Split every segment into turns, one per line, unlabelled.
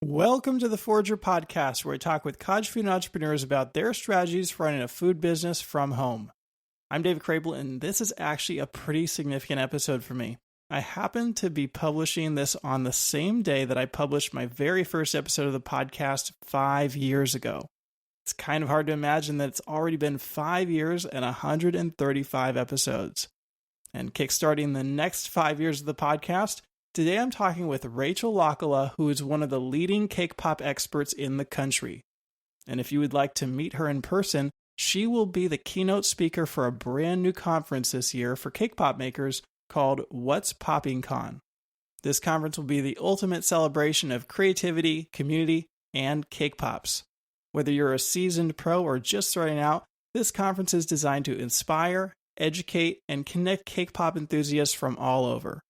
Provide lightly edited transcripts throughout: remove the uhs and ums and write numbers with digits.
Welcome to the Forager Podcast, where we talk with cottage food entrepreneurs about their strategies for running a food business from home. I'm David Crable, and this is actually a pretty significant episode for me. I happen to be publishing this on the same day that I published my very first episode of the podcast 5 years ago. It's kind of hard to imagine that it's already been 5 years and 135 episodes. And kickstarting the next 5 years of the podcast, today I'm talking with Rachel Laukala, who is one of the leading cake pop experts in the country. And if you would like to meet her in person, she will be the keynote speaker for a brand new conference this year for cake pop makers called What's Popping Con. This conference will be the ultimate celebration of creativity, community, and cake pops. Whether you're a seasoned pro or just starting out, this conference is designed to inspire, educate, and connect cake pop enthusiasts from all over.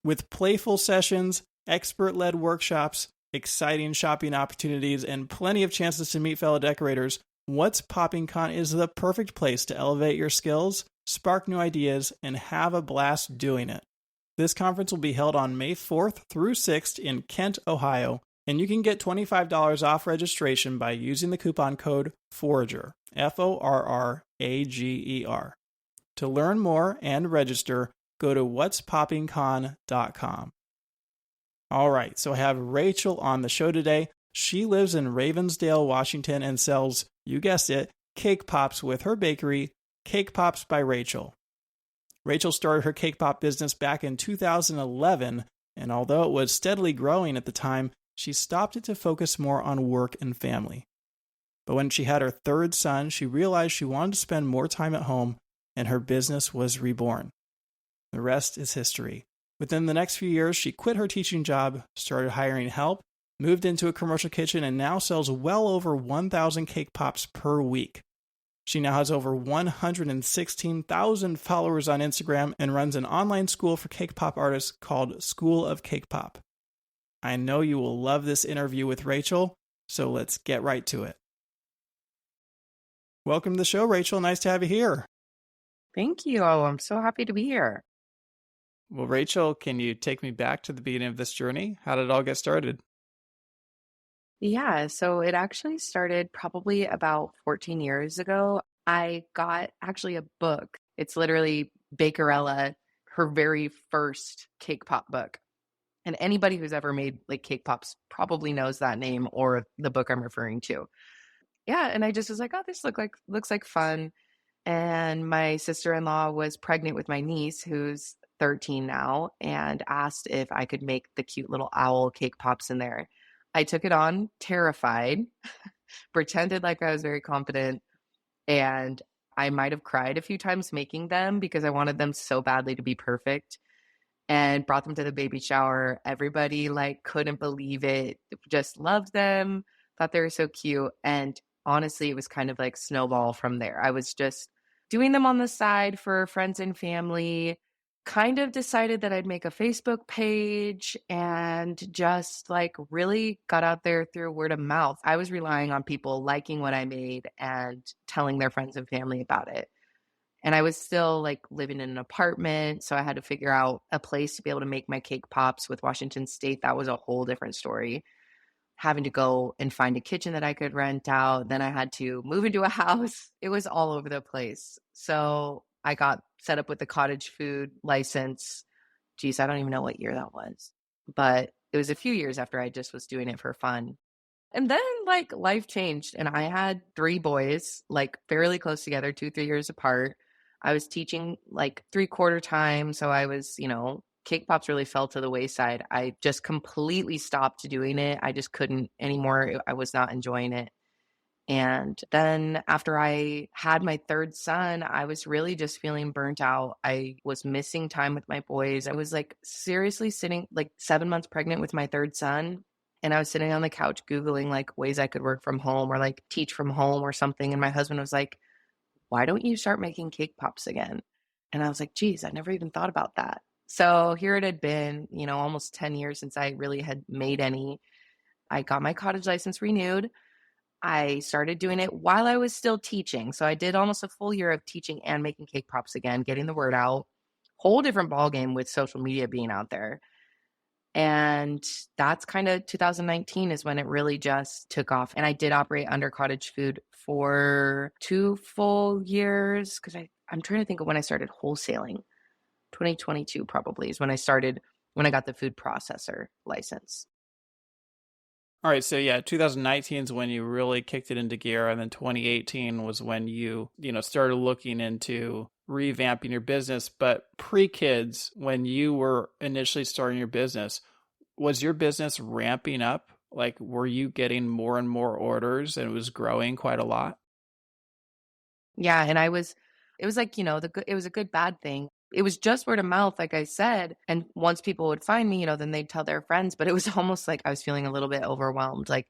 With playful sessions, expert-led workshops, exciting shopping opportunities, and plenty of chances to meet fellow decorators, What's Popping Con is the perfect place to elevate your skills, spark new ideas, and have a blast doing it. This conference will be held on May 4th through 6th in Kent, Ohio, and you can get $25 off registration by using the coupon code FORAGER, FORRAGER. To learn more and register, go to whatspoppingcon.com. All right, so I have Rachel on the show today. She lives in Ravensdale, Washington, and sells, you guessed it, cake pops with her bakery, Cakepops by Rachel. Rachel started her cake pop business back in 2011, and although it was steadily growing at the time, she stopped it to focus more on work and family. But when she had her third son, she realized she wanted to spend more time at home, and her business was reborn. The rest is history. Within the next few years, she quit her teaching job, started hiring help, moved into a commercial kitchen, and now sells well over 1,000 cake pops per week. She now has over 116,000 followers on Instagram and runs an online school for cake pop artists called School of Cake Pop. I know you will love this interview with Rachel, so let's get right to it. Welcome to the show, Rachel. Nice to have you here.
Thank you. I'm so happy to be here.
Well, Rachel, can you take me back to the beginning of this journey? How did it all get started?
Yeah, so it actually started probably about 14 years ago. I got actually a book. It's literally Bakerella, her very first cake pop book. And anybody who's ever made like cake pops probably knows that name or the book I'm referring to. Yeah, and I just was like, oh, this looks like fun. And my sister-in-law was pregnant with my niece, who's 13 now, and asked if I could make the cute little owl cake pops in there. I took it on, terrified, pretended like I was very confident, and I might have cried a few times making them because I wanted them so badly to be perfect, and brought them to the baby shower. Everybody couldn't believe it, just loved them, thought they were so cute, and honestly, it was kind of like snowball from there. I was just doing them on the side for friends and family, kind of decided that I'd make a Facebook page and just really got out there through word of mouth. I was relying on people liking what I made and telling their friends and family about it. And I was still living in an apartment, so I had to figure out a place to be able to make my cake pops. With Washington State, that was a whole different story. Having to go and find a kitchen that I could rent out. Then I had to move into a house. It was all over the place. So I got set up with the cottage food license. Geez, I don't even know what year that was. But it was a few years after I just was doing it for fun. And then life changed and I had 3 boys, fairly close together, 2-3 years apart. I was teaching 3/4 time. So I was, cake pops really fell to the wayside. I just completely stopped doing it. I just couldn't anymore. I was not enjoying it. And then after I had my third son, I was really just feeling burnt out. I was missing time with my boys. I was seriously sitting 7 months pregnant with my third son. And I was sitting on the couch Googling ways I could work from home or teach from home or something. And my husband was like, why don't you start making cake pops again? And I was like, geez, I never even thought about that. So here it had been, almost 10 years since I really had made any. I got my cottage license renewed. I started doing it while I was still teaching. So I did almost a full year of teaching and making cake pops again, getting the word out. Whole different ballgame with social media being out there. And that's kind of 2019 is when it really just took off. And I did operate under cottage food for 2 full years because I'm trying to think of when I started wholesaling. 2022 probably is when when I got the food processor license.
All right, so yeah, 2019 is when you really kicked it into gear, and then 2018 was when you started looking into revamping your business. But pre-kids, when you were initially starting your business, was your business ramping up? Like, were you getting more and more orders and it was growing quite a lot?
Yeah, and it was like, it was a good bad thing. It was just word of mouth, like I said. And once people would find me, then they'd tell their friends. But it was almost like I was feeling a little bit overwhelmed. Like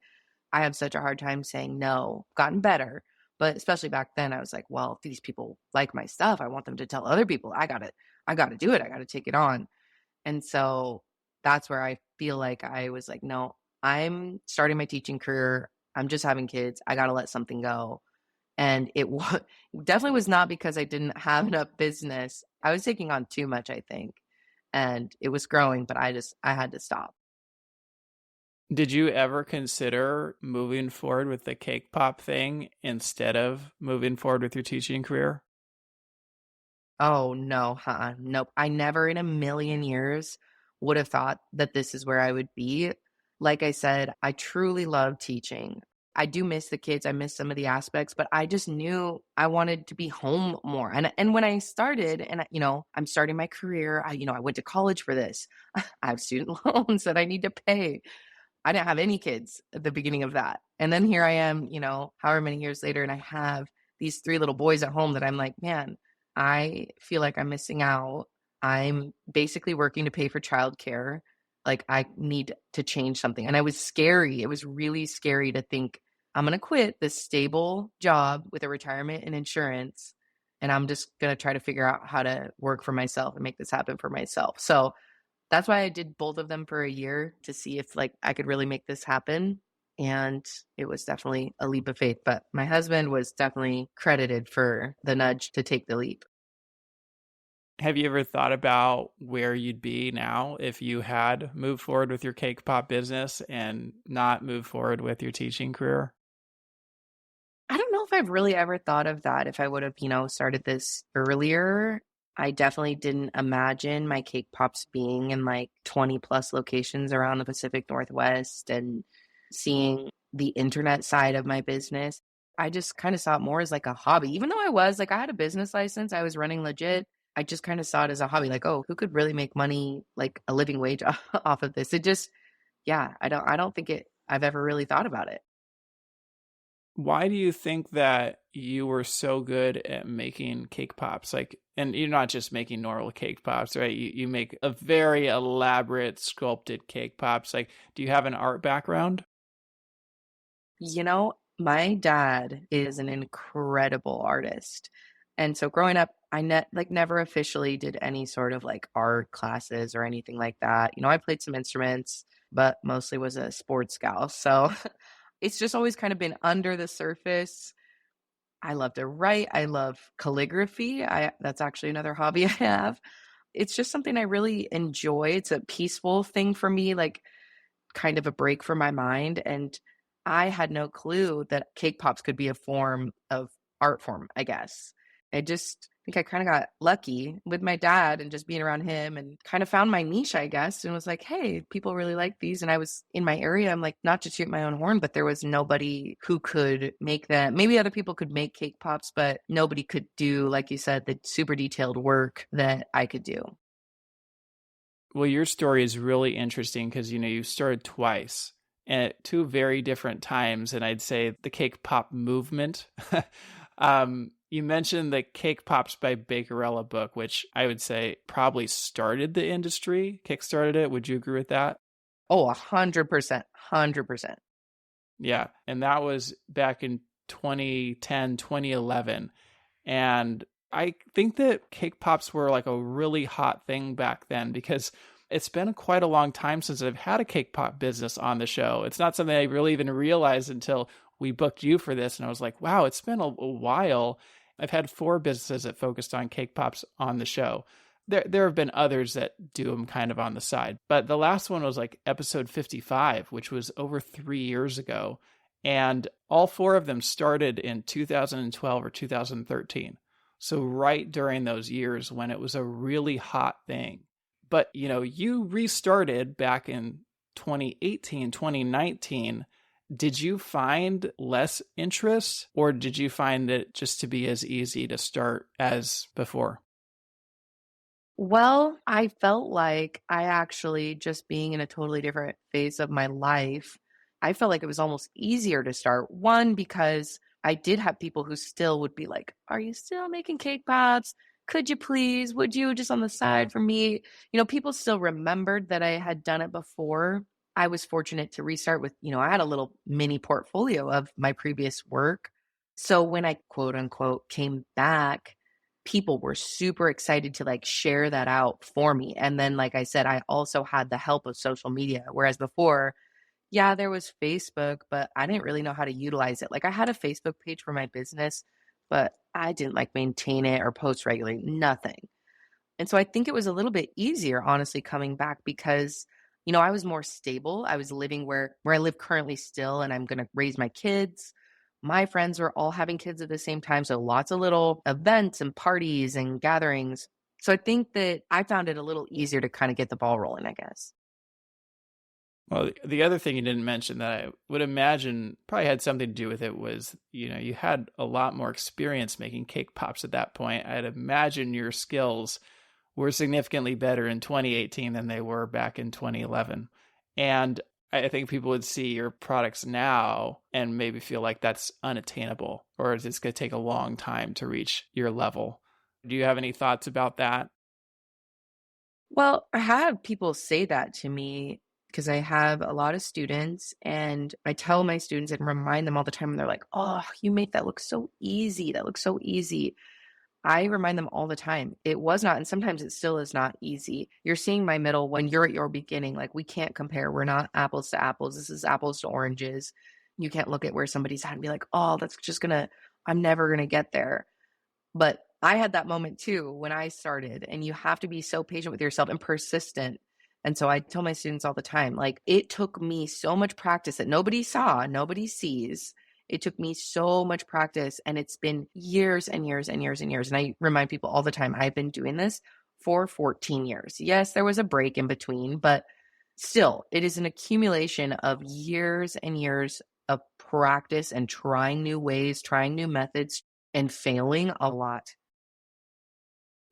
I have such a hard time saying no. Gotten better. But especially back then, I was like, well, if these people like my stuff, I want them to tell other people. I gotta do it. I gotta take it on. And so that's where I feel like I was like, no, I'm starting my teaching career. I'm just having kids. I gotta let something go. And it definitely was not because I didn't have enough business. I was taking on too much, I think. And it was growing, but I had to stop.
Did you ever consider moving forward with the cake pop thing instead of moving forward with your teaching career?
Oh, no, nope. I never in a million years would have thought that this is where I would be. Like I said, I truly love teaching. I do miss the kids. I miss some of the aspects, but I just knew I wanted to be home more. And when I started and I'm starting my career, I went to college for this. I have student loans that I need to pay. I didn't have any kids at the beginning of that. And then here I am, however many years later, and I have these 3 little boys at home that I'm like, man, I feel like I'm missing out. I'm basically working to pay for childcare. Like I need to change something. And I was scary. It was really scary to think I'm going to quit this stable job with a retirement and insurance. And I'm just going to try to figure out how to work for myself and make this happen for myself. So that's why I did both of them for a year to see if like I could really make this happen. And it was definitely a leap of faith. But my husband was definitely credited for the nudge to take the leap.
Have you ever thought about where you'd be now if you had moved forward with your cake pop business and not moved forward with your teaching career?
I don't know if I've really ever thought of that. If I would have, started this earlier, I definitely didn't imagine my cake pops being in like 20 plus locations around the Pacific Northwest and seeing the internet side of my business. I just kind of saw it more as like a hobby. Even though I had a business license, I was running legit. I just kind of saw it as a hobby, like, oh, who could really make money, like a living wage off of this? It just, yeah, I don't think I've ever really thought about it.
Why do you think that you were so good at making cake pops? Like, and you're not just making normal cake pops, right? You make a very elaborate sculpted cake pops. Like, do you have an art background?
My dad is an incredible artist. And so growing up, like never officially did any sort of like art classes or anything like that. I played some instruments, but mostly was a sports gal. So it's just always kind of been under the surface. I love to write. I love calligraphy. That's actually another hobby I have. It's just something I really enjoy. It's a peaceful thing for me, like kind of a break for my mind. And I had no clue that cake pops could be a form of art form, I guess. I just think I kind of got lucky with my dad and just being around him and kind of found my niche, I guess, and was like, hey, people really like these. And I was in my area. I'm like, not to toot my own horn, but there was nobody who could make them. Maybe other people could make cake pops, but nobody could do, like you said, the super detailed work that I could do.
Well, your story is really interesting because, you started twice and at two very different times. And I'd say the cake pop movement. You mentioned the Cake Pops by Bakerella book, which I would say probably started the industry, kickstarted it. Would you agree with that?
Oh, 100%, 100%.
Yeah. And that was back in 2010, 2011. And I think that cake pops were like a really hot thing back then because it's been quite a long time since I've had a cake pop business on the show. It's not something I really even realized until we booked you for this. And I was like, wow, it's been a while. I've had 4 businesses that focused on cake pops on the show. There have been others that do them kind of on the side, but the last one was like episode 55, which was over 3 years ago. And all four of them started in 2012 or 2013. So right during those years when it was a really hot thing. But, you restarted back in 2018, 2019. Did you find less interest, or did you find it just to be as easy to start as before?
Well, I felt like I actually, just being in a totally different phase of my life, I felt like it was almost easier to start. One, because I did have people who still would be like, "Are you still making cake pops? Could you please? Would you just on the side for me?" People still remembered that I had done it before. I was fortunate to restart with, I had a little mini portfolio of my previous work. So when I quote unquote came back, people were super excited to like share that out for me. And then, like I said, I also had the help of social media. Whereas before, yeah, there was Facebook, but I didn't really know how to utilize it. Like I had a Facebook page for my business, but I didn't like maintain it or post regularly, nothing. And so I think it was a little bit easier, honestly, coming back because, I was more stable. I was living where I live currently still, and I'm going to raise my kids. My friends were all having kids at the same time. So lots of little events and parties and gatherings. So I think that I found it a little easier to kind of get the ball rolling, I guess.
Well, the other thing you didn't mention that I would imagine probably had something to do with it was, you had a lot more experience making cake pops at that point. I'd imagine your skills were significantly better in 2018 than they were back in 2011. And I think people would see your products now and maybe feel like that's unattainable, or it's going to take a long time to reach your level. Do you have any thoughts about that?
Well, I have people say that to me because I have a lot of students, and I tell my students and remind them all the time, and they're like, "Oh, you made that look so easy. That looks so easy." I remind them all the time, it was not, and sometimes it still is not easy. You're seeing my middle when you're at your beginning. Like, we can't compare. We're not apples to apples. This is apples to oranges. You can't look at where somebody's at and be like, "Oh, I'm never gonna get there." But I had that moment too when I started, and you have to be so patient with yourself and persistent. And so I tell my students all the time, like, it took me so much practice that nobody saw, nobody sees. It took me so much practice, and it's been years and years and years and years. And I remind people all the time, I've been doing this for 14 years. Yes, there was a break in between, but still, it is an accumulation of years and years of practice and trying new ways, trying new methods, and failing a lot.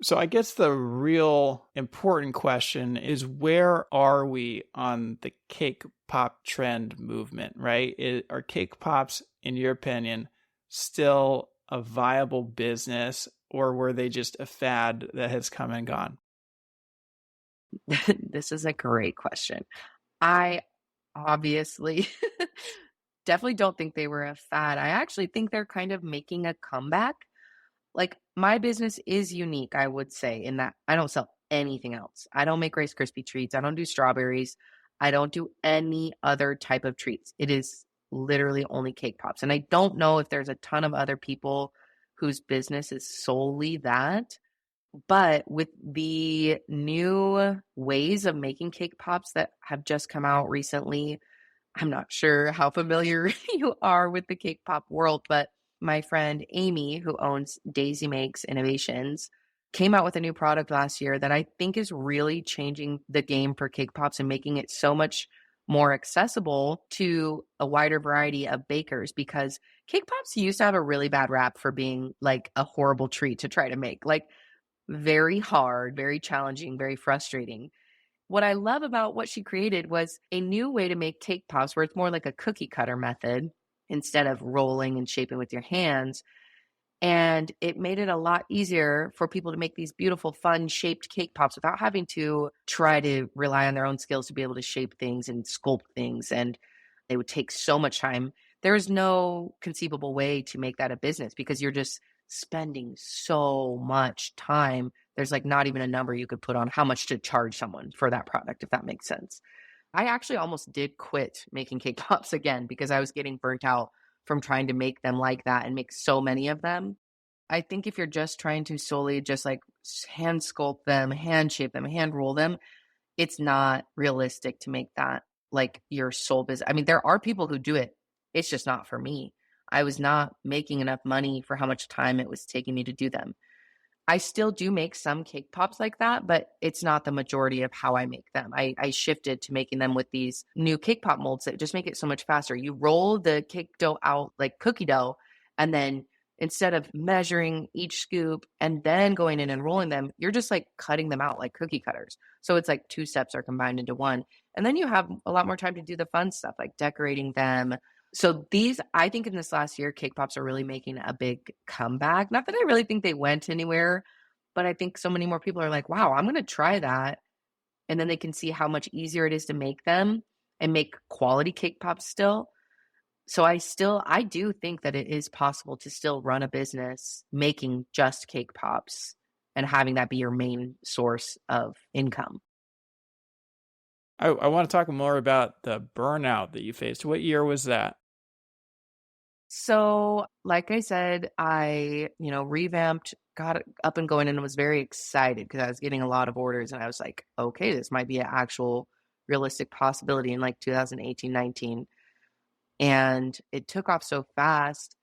So I guess the real important question is, where are we on the cake pop trend movement, right? Are cake pops, in your opinion, still a viable business, or were they just a fad that has come and gone?
This is a great question. I obviously definitely don't think they were a fad. I actually think they're kind of making a comeback. Like, my business is unique, I would say, in that I don't sell anything else. I don't make Rice Krispie treats. I don't do strawberries. I don't do any other type of treats. It is literally only cake pops. And I don't know if there's a ton of other people whose business is solely that. But with the new ways of making cake pops that have just come out recently, I'm not sure how familiar you are with the cake pop world, but my friend Amy, who owns Daisy Makes Innovations, came out with a new product last year that I think is really changing the game for cake pops and making it so much more accessible to a wider variety of bakers, because cake pops used to have a really bad rap for being like a horrible treat to try to make. Like, very hard, very challenging, very frustrating. What I love about what she created was a new way to make cake pops where it's more like a cookie cutter method instead of rolling and shaping with your hands. And it made it a lot easier for people to make these beautiful, fun shaped cake pops without having to try to rely on their own skills to be able to shape things and sculpt things. And they would take so much time. There is no conceivable way to make that a business because you're just spending so much time. There's like not even a number you could put on how much to charge someone for that product, if that makes sense. I actually almost did quit making cake pops again because I was getting burnt out from trying to make them like that and make so many of them. I think if you're just trying to solely just like hand sculpt them, hand shape them, hand roll them, it's not realistic to make that like your sole business. I mean, there are people who do it. It's just not for me. I was not making enough money for how much time it was taking me to do them. I still do make some cake pops like that, but it's not the majority of how I make them. I shifted to making them with these new cake pop molds that just make it so much faster. You roll the cake dough out like cookie dough, and then instead of measuring each scoop and then going in and rolling them, you're just like cutting them out like cookie cutters. So it's like two steps are combined into one. And then you have a lot more time to do the fun stuff like decorating them. So these, I think in this last year, cake pops are really making a big comeback. Not that I really think they went anywhere, but I think so many more people are like, wow, I'm going to try that. And then they can see how much easier it is to make them and make quality cake pops still. So I do think that it is possible to still run a business making just cake pops and having that be your main source of income.
I want to talk more about the burnout that you faced. What year was that?
So, like I said, I, revamped, got it up and going, and was very excited because I was getting a lot of orders. And I was like, okay, this might be an actual realistic possibility in like 2018, 19. And it took off so fast.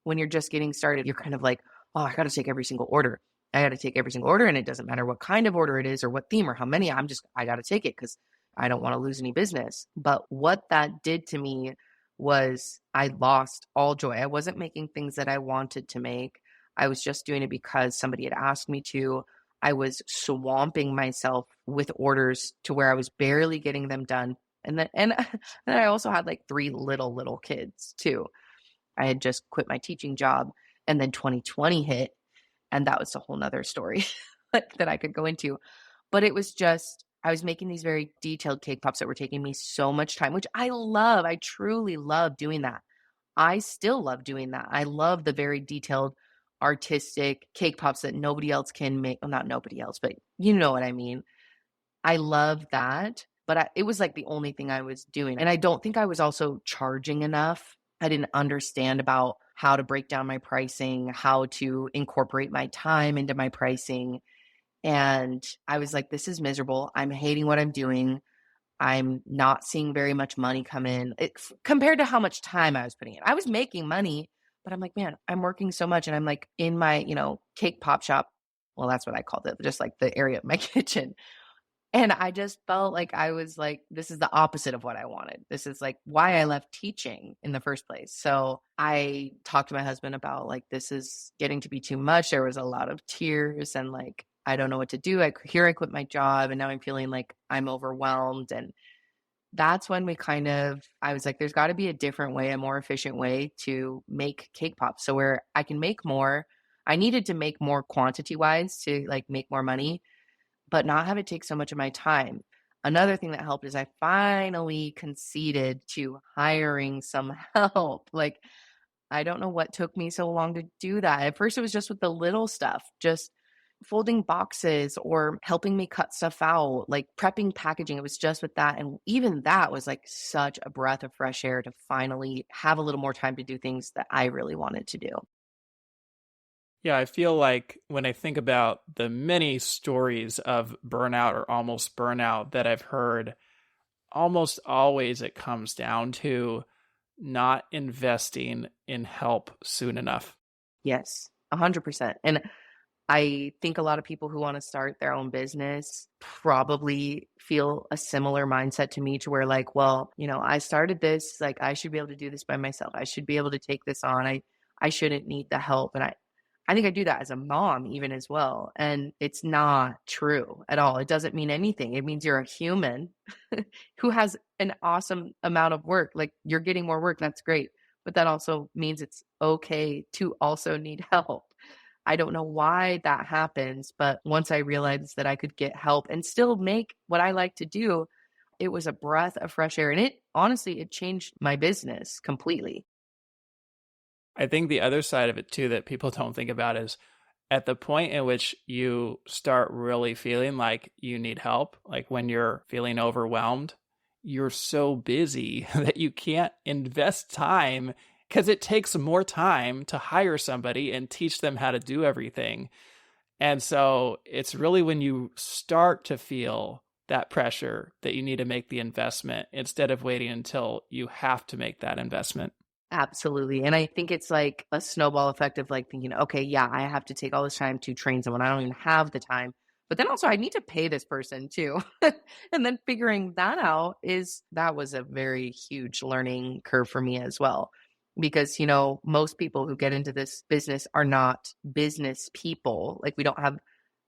When you're just getting started, you're kind of like, oh, I got to take every single order. I got to take every single order. And it doesn't matter what kind of order it is or what theme or how many, I got to take it because I don't want to lose any business. But what that did to me was I lost all joy. I wasn't making things that I wanted to make. I was just doing it because somebody had asked me to. I was swamping myself with orders to where I was barely getting them done. And then I also had like three little kids too. I had just quit my teaching job, and then 2020 hit, and that was a whole nother story that I could go into. But it was just, I was making these very detailed cake pops that were taking me so much time, which I love. I truly love doing that. I still love doing that. I love the very detailed, artistic cake pops that nobody else can make. Well, not nobody else, but you know what I mean. I love that. But it was like the only thing I was doing. And I don't think I was also charging enough. I didn't understand about how to break down my pricing, how to incorporate my time into my pricing. And I was like, this is miserable. I'm hating what I'm doing. I'm not seeing very much money come in compared to how much time I was putting in. I was making money, but I'm like, man, I'm working so much. And I'm like in my, cake pop shop. Well, that's what I called it, just like the area of my kitchen. And I just felt like I was like, this is the opposite of what I wanted. This is like why I left teaching in the first place. So I talked to my husband about like, this is getting to be too much. There was a lot of tears and like, I don't know what to do. I quit my job and now I'm feeling like I'm overwhelmed. And that's when I was like, there's got to be a different way, a more efficient way to make cake pops. So where I can make more, I needed to make more quantity wise to like make more money, but not have it take so much of my time. Another thing that helped is I finally conceded to hiring some help. Like, I don't know what took me so long to do that. At first, it was just with the little stuff, just folding boxes or helping me cut stuff out, like prepping packaging. It was just with that. And even that was like such a breath of fresh air to finally have a little more time to do things that I really wanted to do.
Yeah, I feel like when I think about the many stories of burnout or almost burnout that I've heard, almost always it comes down to not investing in help soon enough.
Yes, 100%. And I think a lot of people who want to start their own business probably feel a similar mindset to me to where like, well, I started this, like I should be able to do this by myself. I should be able to take this on. I shouldn't need the help. And I think I do that as a mom even as well. And it's not true at all. It doesn't mean anything. It means you're a human who has an awesome amount of work. Like you're getting more work. That's great. But that also means it's okay to also need help. I don't know why that happens, but once I realized that I could get help and still make what I like to do, it was a breath of fresh air. And it changed my business completely.
I think the other side of it too that people don't think about is at the point in which you start really feeling like you need help, like when you're feeling overwhelmed, you're so busy that you can't invest time because it takes more time to hire somebody and teach them how to do everything. And so it's really when you start to feel that pressure that you need to make the investment instead of waiting until you have to make that investment.
Absolutely. And I think it's like a snowball effect of like thinking, okay, yeah, I have to take all this time to train someone. I don't even have the time. But then also I need to pay this person too. And then figuring that out that was a very huge learning curve for me as well. Because, most people who get into this business are not business people. Like we don't have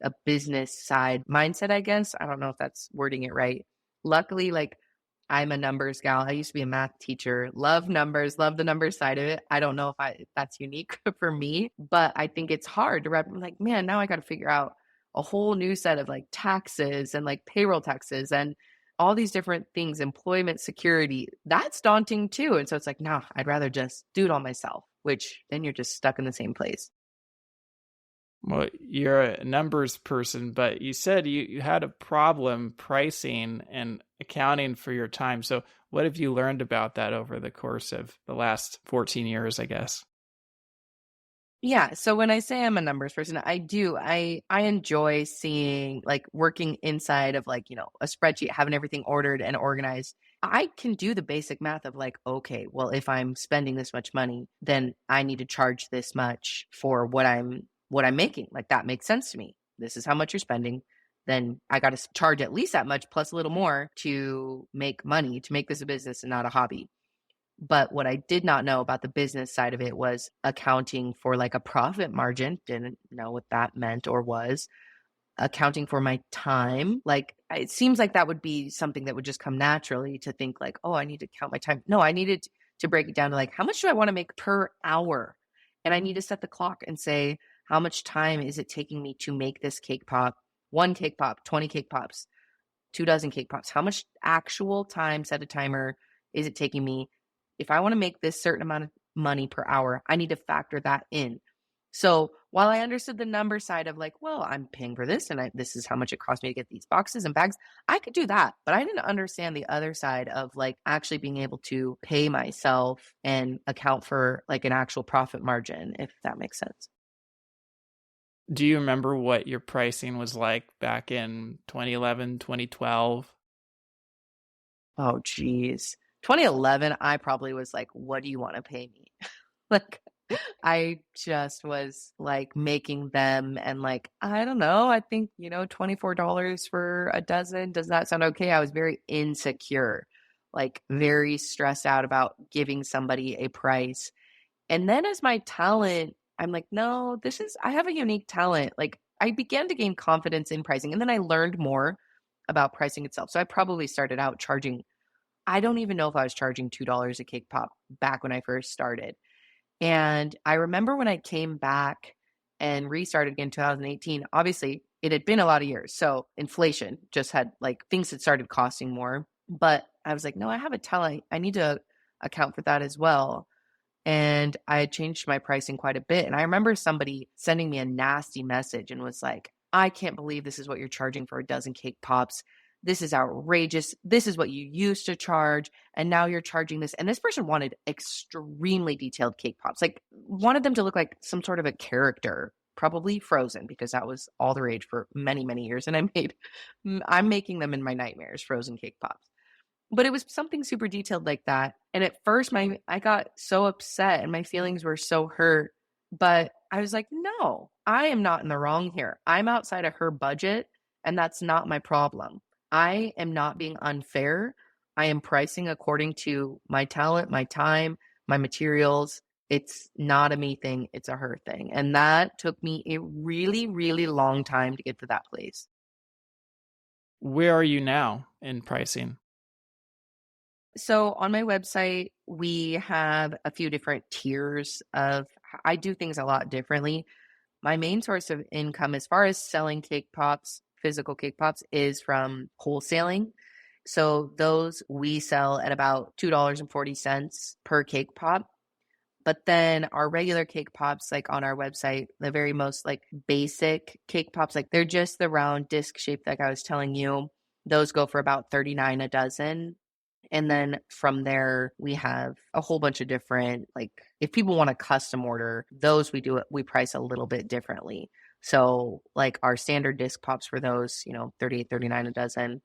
a business side mindset, I guess. I don't know if that's wording it right. Luckily, like I'm a numbers gal. I used to be a math teacher. Love numbers, love the numbers side of it. I don't know if that's unique for me, but I think it's hard to wrap. I'm like, man, now I got to figure out a whole new set of like taxes and like payroll taxes and all these different things, employment security. That's daunting too. And so it's like, no, I'd rather just do it all myself, which then you're just stuck in the same place.
Well, you're a numbers person, but you said you had a problem pricing and accounting for your time. So what have you learned about that over the course of the last 14 years, I guess?
Yeah. So when I say I'm a numbers person, I do. I enjoy seeing like working inside of like, a spreadsheet, having everything ordered and organized. I can do the basic math of like, okay, well, if I'm spending this much money, then I need to charge this much for what I'm making. Like that makes sense to me. This is how much you're spending. Then I got to charge at least that much plus a little more to make money, to make this a business and not a hobby. But what I did not know about the business side of it was accounting for like a profit margin. Didn't know what that meant or was. Accounting for my time. Like it seems like that would be something that would just come naturally to think like, oh, I need to count my time. No, I needed to break it down to like, how much do I want to make per hour? And I need to set the clock and say, how much time is it taking me to make this cake pop? 1 cake pop, 20 cake pops, 2 dozen cake pops. How much actual time, set a timer, is it taking me? If I want to make this certain amount of money per hour, I need to factor that in. So while I understood the number side of like, well, I'm paying for this and this is how much it cost me to get these boxes and bags, I could do that. But I didn't understand the other side of like actually being able to pay myself and account for like an actual profit margin, if that makes sense.
Do you remember what your pricing was like back in 2011, 2012?
Oh, geez. 2011, I probably was like, what do you want to pay me? Like, I just was like making them and like, I don't know, I think, $24 for a dozen. Does that sound okay? I was very insecure, like very stressed out about giving somebody a price. And then as my talent, I'm like, no, I have a unique talent. Like I began to gain confidence in pricing and then I learned more about pricing itself. So I probably started out charging, I don't even know if I was charging $2 a cake pop back when I first started. And I remember when I came back and restarted again in 2018, obviously it had been a lot of years. So inflation just had like things had started costing more. But I was like, no, I have a talent. I need to account for that as well. And I had changed my pricing quite a bit. And I remember somebody sending me a nasty message and was like, I can't believe this is what you're charging for a dozen cake pops. This is outrageous. This is what you used to charge. And now you're charging this. And this person wanted extremely detailed cake pops, like wanted them to look like some sort of a character, probably Frozen, because that was all the rage for many, many years. And I'm making them in my nightmares, Frozen cake pops. But it was something super detailed like that. And at first I got so upset and my feelings were so hurt. But I was like, no, I am not in the wrong here. I'm outside of her budget and that's not my problem. I am not being unfair. I am pricing according to my talent, my time, my materials. It's not a me thing, it's a her thing. And that took me a really, really long time to get to that place.
Where are you now in pricing?
So on my website, we have a few different tiers I do things a lot differently. My main source of income as far as selling cake pops, physical cake pops, is from wholesaling. So those we sell at about $2.40 per cake pop. But then our regular cake pops, like on our website, the very most like basic cake pops, like they're just the round disc shape like I was telling you. Those go for about $39 a dozen. And then from there, we have a whole bunch of different, like if people want a custom order, those we price a little bit differently. So like our standard disc pops for those, 38, 39 a dozen.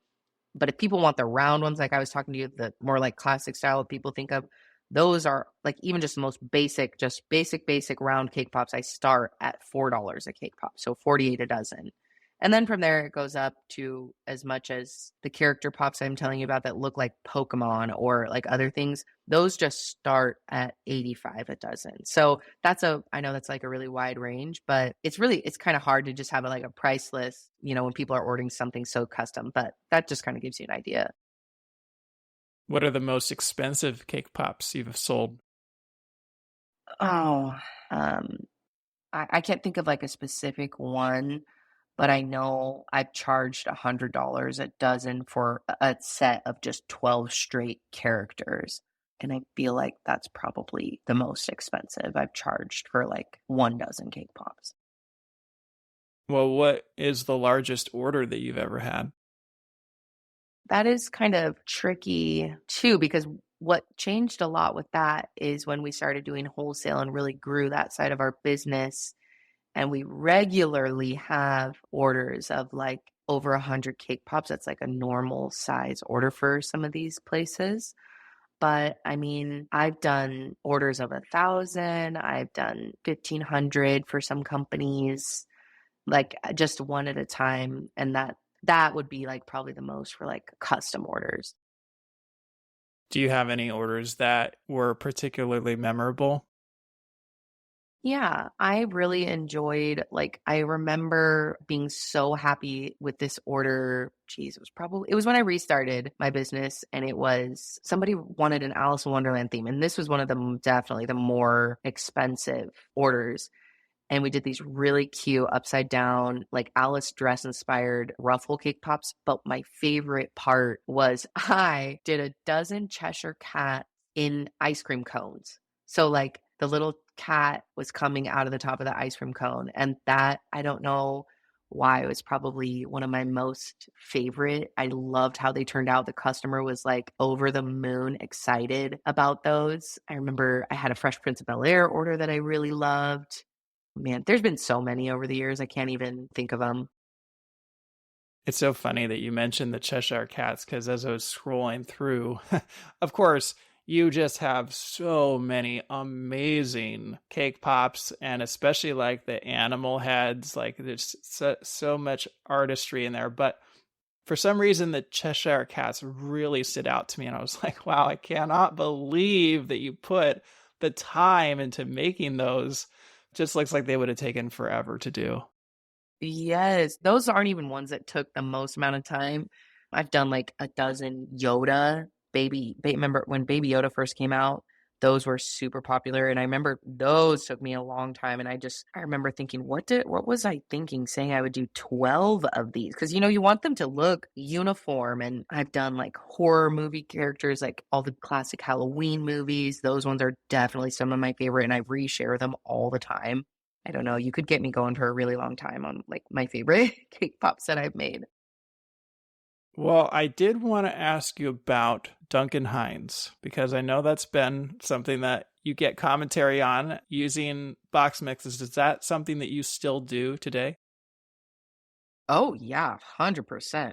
But if people want the round ones, like I was talking to you, the more like classic style that people think of, those are like even just the most basic, just basic round cake pops. I start at $4 a cake pop. So 48 a dozen. And then from there, it goes up to as much as the character pops I'm telling you about that look like Pokemon or like other things. Those just start at 85 a dozen. So I know that's like a really wide range, but it's kind of hard to just have like a price list, when people are ordering something so custom, but that just kind of gives you an idea.
What are the most expensive cake pops you've sold?
Oh, I can't think of like a specific one, but I know I've charged $100 a dozen for a set of just 12 straight characters. And I feel like that's probably the most expensive I've charged for like 1 dozen cake pops.
Well, what is the largest order that you've ever had?
That is kind of tricky too, because what changed a lot with that is when we started doing wholesale and really grew that side of our business. And we regularly have orders of like over 100 cake pops. That's like a normal size order for some of these places. But I mean, I've done orders of 1,000. I've done 1,500 for some companies, like just one at a time. And that would be like probably the most for like custom orders.
Do you have any orders that were particularly memorable?
Yeah, I really enjoyed, like, I remember being so happy with this order. Geez, it was when I restarted my business and it was somebody wanted an Alice in Wonderland theme. And this was one of them, definitely the more expensive orders. And we did these really cute upside down, like Alice dress inspired ruffle cake pops. But my favorite part was I did a dozen Cheshire cat in ice cream cones. So like the little cat was coming out of the top of the ice cream cone. And that, I don't know why, it was probably one of my most favorite. I loved how they turned out. The customer was like over the moon excited about those. I remember I had a Fresh Prince of Bel-Air order that I really loved. Man, there's been so many over the years. I can't even think of them.
It's so funny that you mentioned the Cheshire Cats because as I was scrolling through, of course, you just have so many amazing cake pops and especially like the animal heads. Like there's so much artistry in there. But for some reason, the Cheshire Cats really stood out to me. And I was like, wow, I cannot believe that you put the time into making those. Just looks like they would have taken forever to do.
Yes, those aren't even ones that took the most amount of time. I've done like a dozen Yoda remember when Baby Yoda first came out? Those were super popular, and I remember those took me a long time. And I remember thinking, what was I thinking, saying I would do 12 of these? Because you want them to look uniform. And I've done like horror movie characters, like all the classic Halloween movies. Those ones are definitely some of my favorite, and I reshare them all the time. I don't know. You could get me going for a really long time on like my favorite cake pops that I've made.
Well, I did want to ask you about Duncan Hines because I know that's been something that you get commentary on using box mixes. Is that something that you still do today?
Oh, yeah, 100%.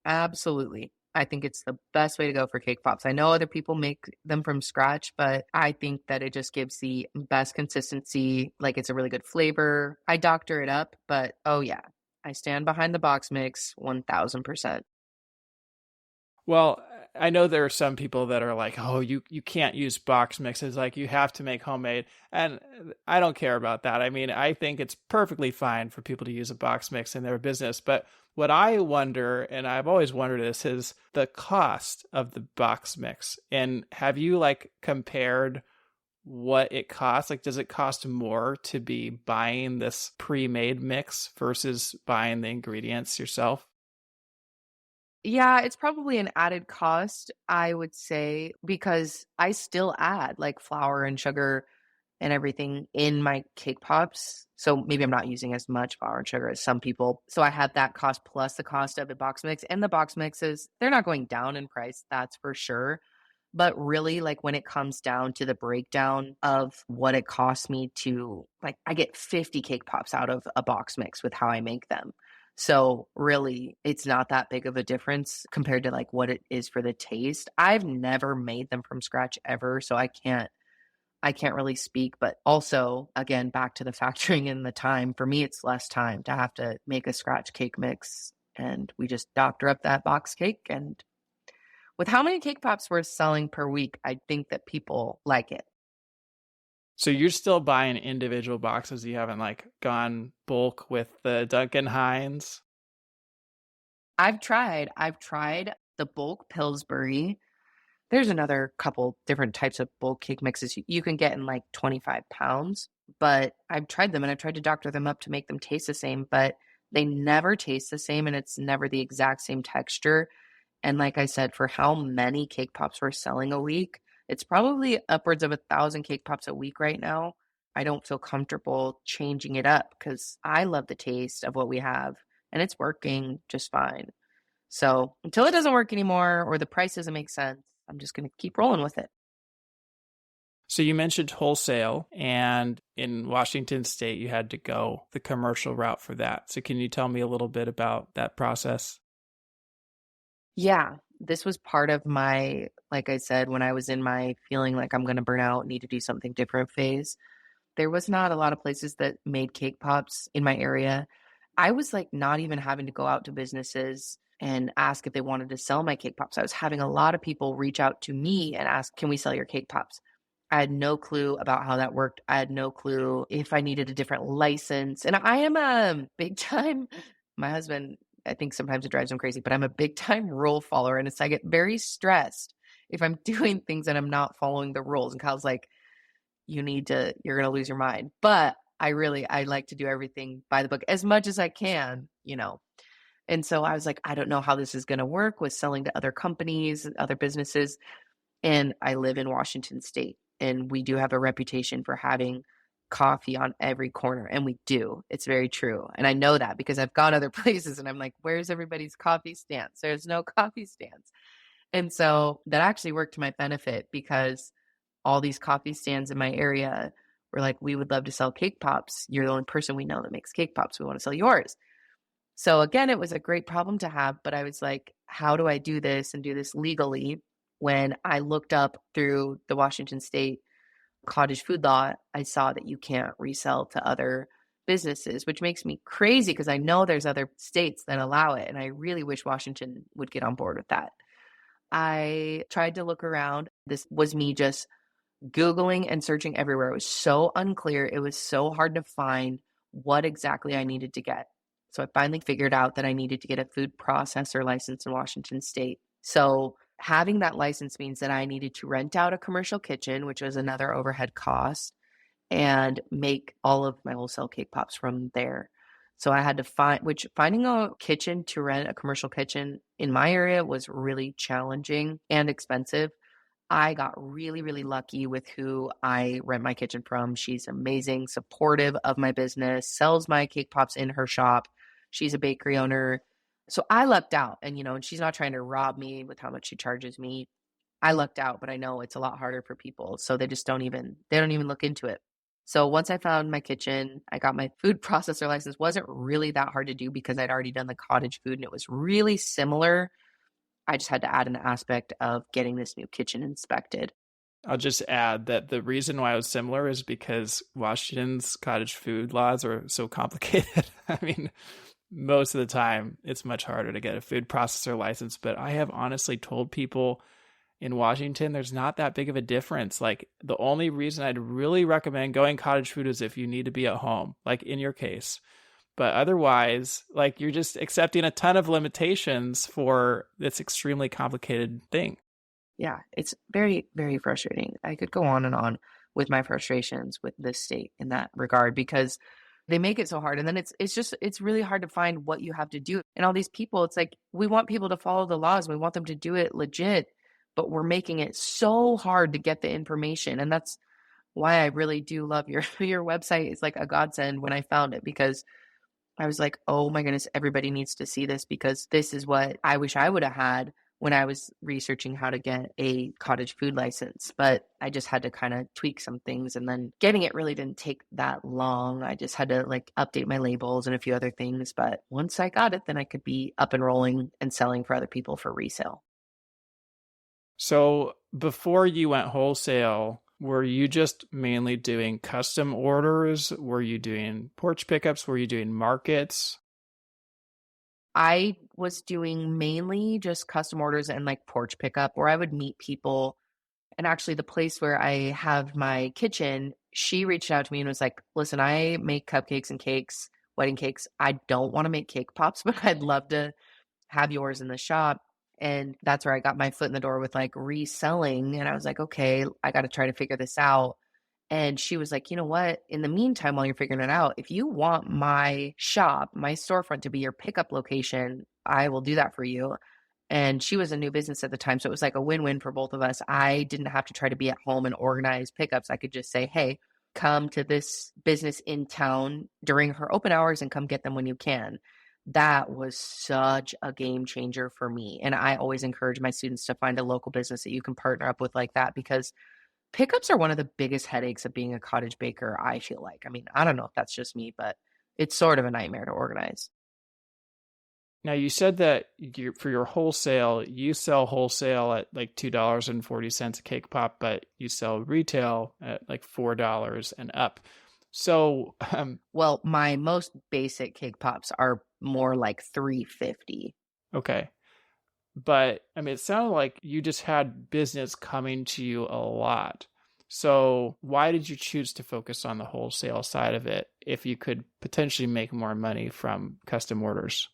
Absolutely. I think it's the best way to go for cake pops. I know other people make them from scratch, but I think that it just gives the best consistency. Like it's a really good flavor. I doctor it up, but oh, yeah, I stand behind the box mix 1000%.
Well, I know there are some people that are like, oh, you can't use box mixes. Like you have to make homemade. And I don't care about that. I mean, I think it's perfectly fine for people to use a box mix in their business. But what I wonder, and I've always wondered this, is the cost of the box mix. And have you like compared what it costs? Like, does it cost more to be buying this pre-made mix versus buying the ingredients yourself?
Yeah, it's probably an added cost, I would say, because I still add like flour and sugar and everything in my cake pops. So maybe I'm not using as much flour and sugar as some people. So I have that cost plus the cost of the box mix. And the box mixes, they're not going down in price, that's for sure. But really, like when it comes down to the breakdown of what it costs me to, like, I get 50 cake pops out of a box mix with how I make them. So really, it's not that big of a difference compared to like what it is for the taste. I've never made them from scratch ever, so I can't really speak, but also again back to the factoring in the time. For me, it's less time to have to make a scratch cake mix, and we just doctor up that box cake. And with how many cake pops we're selling per week, I think that people like it.
So you're still buying individual boxes. You haven't like gone bulk with the Duncan Hines.
I've tried the bulk Pillsbury. There's another couple different types of bulk cake mixes you can get in like 25 pounds, but I've tried them and I've tried to doctor them up to make them taste the same, but they never taste the same and it's never the exact same texture. And like I said, for how many cake pops we're selling a week, it's probably upwards of 1,000 cake pops a week right now. I don't feel comfortable changing it up because I love the taste of what we have and it's working just fine. So until it doesn't work anymore or the price doesn't make sense, I'm just going to keep rolling with it.
So you mentioned wholesale, and in Washington State, you had to go the commercial route for that. So can you tell me a little bit about that process?
Yeah, this was part of my, like I said, when I was in my feeling like I'm going to burn out, need to do something different phase. There was not a lot of places that made cake pops in my area. I was like not even having to go out to businesses and ask if they wanted to sell my cake pops. I was having a lot of people reach out to me and ask, can we sell your cake pops? I had no clue about how that worked. I had no clue if I needed a different license. And I am a big time, my husband, I think sometimes it drives him crazy, but I'm a big time rule follower. And it's, I get very stressed if I'm doing things and I'm not following the rules. And Kyle's like, you're going to lose your mind. But I like to do everything by the book as much as I can. And so I was like, I don't know how this is going to work with selling to other companies and other businesses. And I live in Washington State, and we do have a reputation for having coffee on every corner. And we do. It's very true. And I know that because I've gone other places and I'm like, where's everybody's coffee stands? There's no coffee stands. And so that actually worked to my benefit because all these coffee stands in my area were like, we would love to sell cake pops. You're the only person we know that makes cake pops. We want to sell yours. So again, it was a great problem to have, but I was like, how do I do this and do this legally? When I looked up through the Washington State cottage food law, I saw that you can't resell to other businesses, which makes me crazy because I know there's other states that allow it. And I really wish Washington would get on board with that. I tried to look around. This was me just Googling and searching everywhere. It was so unclear. It was so hard to find what exactly I needed to get. So I finally figured out that I needed to get a food processor license in Washington State. So having that license means that I needed to rent out a commercial kitchen, which was another overhead cost, and make all of my wholesale cake pops from there. So I had to finding a kitchen to rent a commercial kitchen in my area was really challenging and expensive. I got really, really lucky with who I rent my kitchen from. She's amazing, supportive of my business, sells my cake pops in her shop. She's a bakery owner. So I lucked out and she's not trying to rob me with how much she charges me. I lucked out, but I know it's a lot harder for people. So they don't even look into it. So once I found my kitchen, I got my food processor license. Wasn't really that hard to do because I'd already done the cottage food and it was really similar. I just had to add an aspect of getting this new kitchen inspected.
I'll just add that the reason why it was similar is because Washington's cottage food laws are so complicated. I mean, most of the time it's much harder to get a food processor license, but I have honestly told people in Washington, there's not that big of a difference. Like the only reason I'd really recommend going cottage food is if you need to be at home, like in your case. But otherwise, like you're just accepting a ton of limitations for this extremely complicated thing.
Yeah, it's very, very frustrating. I could go on and on with my frustrations with this state in that regard because they make it so hard. And then it's really hard to find what you have to do. And all these people, it's like, we want people to follow the laws. We want them to do it legit, but we're making it so hard to get the information. And that's why I really do love your website. It's like a godsend when I found it because I was like, oh my goodness, everybody needs to see this because this is what I wish I would have had when I was researching how to get a cottage food license, but I just had to kind of tweak some things. And then getting it really didn't take that long. I just had to like update my labels and a few other things. But once I got it, then I could be up and rolling and selling for other people for resale.
So before you went wholesale, were you just mainly doing custom orders? Were you doing porch pickups? Were you doing markets?
I was doing mainly just custom orders and like porch pickup where I would meet people. And actually, the place where I have my kitchen, she reached out to me and was like, listen, I make cupcakes and cakes, wedding cakes. I don't want to make cake pops, but I'd love to have yours in the shop. And that's where I got my foot in the door with like reselling. And I was like, okay, I got to try to figure this out. And she was like, you know what? In the meantime, while you're figuring it out, if you want my shop, my storefront to be your pickup location, I will do that for you. And she was a new business at the time. So it was like a win-win for both of us. I didn't have to try to be at home and organize pickups. I could just say, hey, come to this business in town during her open hours and come get them when you can. That was such a game changer for me. And I always encourage my students to find a local business that you can partner up with like that, because pickups are one of the biggest headaches of being a cottage baker, I feel like. I mean, I don't know if that's just me, but it's sort of a nightmare to organize.
Now you said that for your wholesale, you sell wholesale at like $2.40 a cake pop, but you sell retail at like $4 and up. So,
Well, my most basic cake pops are more like $3.50.
okay. But I mean, it sounded like you just had business coming to you a lot. So why did you choose to focus on the wholesale side of it if you could potentially make more money from custom orders?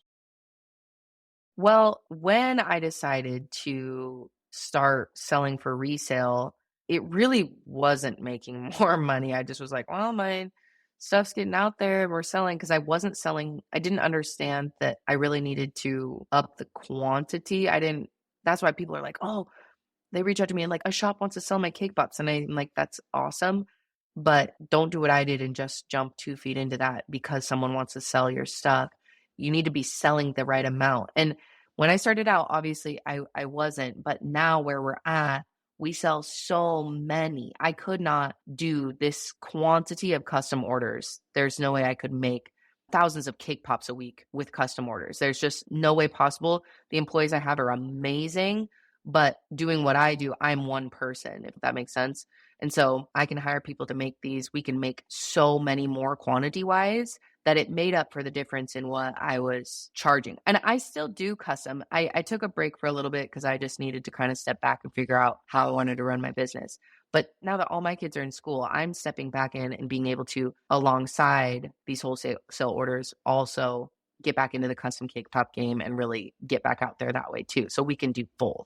Well, when I decided to start selling for resale, it really wasn't making more money. I just was like, well, my stuff's getting out there. We're selling, because I wasn't selling. I didn't understand that I really needed to up the quantity. That's why people are like, oh, they reach out to me and like, a shop wants to sell my cake pops. And I'm like, that's awesome. But don't do what I did and just jump 2 feet into that because someone wants to sell your stuff. You need to be selling the right amount. And when I started out, obviously I wasn't, but now where we're at, we sell so many. I could not do this quantity of custom orders. There's no way I could make thousands of cake pops a week with custom orders. There's just no way possible. The employees I have are amazing, but doing what I do, I'm one person, if that makes sense. And so I can hire people to make these. We can make so many more quantity wise that it made up for the difference in what I was charging. And I still do custom. I took a break for a little bit because I just needed to kind of step back and figure out how I wanted to run my business. But now that all my kids are in school, I'm stepping back in and being able to, alongside these wholesale orders, also get back into the custom cake pop game and really get back out there that way too. So we can do both.